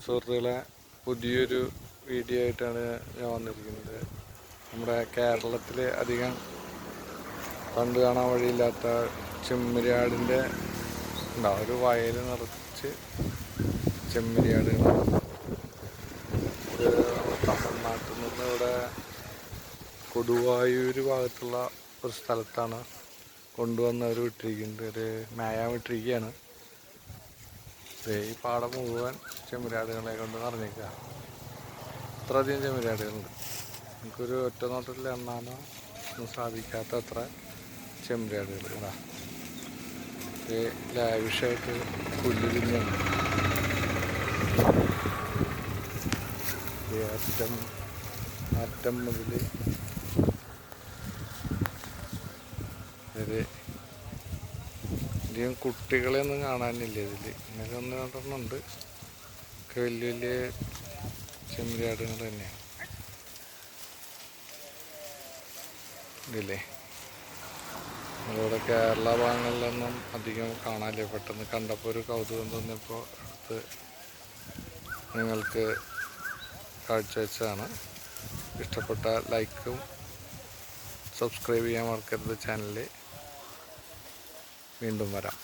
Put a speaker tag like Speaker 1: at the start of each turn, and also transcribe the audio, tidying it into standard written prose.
Speaker 1: സുഹൃത്തുക്കളെ, പുതിയൊരു വീഡിയോ ആയിട്ടാണ് ഞാൻ വന്നിരിക്കുന്നത്. നമ്മുടെ കേരളത്തിൽ അധികം കണ്ടു കാണാൻ വഴിയില്ലാത്ത ചെമ്മരിയാടിൻ്റെ ഉണ്ടാവും. ഒരു വയൽ നിറച്ച് ചെമ്മരിയാടുകളാണ്. ഇത് തമിഴ്നാട്ടിൽ നിന്ന് ഇവിടെ കൊടുവായൂർ ഭാഗത്തുള്ള ഒരു സ്ഥലത്താണ് കൊണ്ടുവന്നവർ വിട്ടിരിക്കുന്നത്. ഒരു മേയാൻ വിട്ടിരിക്കുകയാണ്. ഈ പാടം മുഴുവൻ ചെമ്മരിയാടുകളെ കൊണ്ട് നിറഞ്ഞേക്കുക. അത്രയധികം ചെമ്മരിയാടുകളുണ്ട്. നമുക്കൊരു ഒറ്റ നോട്ടത്തിൽ എണ്ണാനോ ഒന്നും സാധിക്കാത്ത അത്ര ചെമ്മരിയാടുകൾ. ഇവിടെ ലാവിഷായിട്ട് പുല്ല് തിന്നാണ്. അറ്റം മുതൽ അധികം കുട്ടികളെ ഒന്നും കാണാനില്ല ഇതിൽ. ഇങ്ങനെ ഒന്ന് രണ്ടെണ്ണമുണ്ട്. ഒക്കെ വലിയ വലിയ ചെമ്മരിയാടുകൾ തന്നെയാണ് ഇതില്ലേ. നമ്മളിവിടെ കേരള ഭാഗങ്ങളിലൊന്നും അധികം കാണാനില്ല. പെട്ടെന്ന് കണ്ടപ്പോൾ ഒരു കൗതുകം തോന്നിയപ്പോൾ അത് നിങ്ങൾക്ക് കാഴ്ചവെച്ചതാണ്. ഇഷ്ടപ്പെട്ട ലൈക്കും സബ്സ്ക്രൈബ് ചെയ്യാൻ മറക്കരുത് ചാനലിൽ. വീണ്ടും വരാം.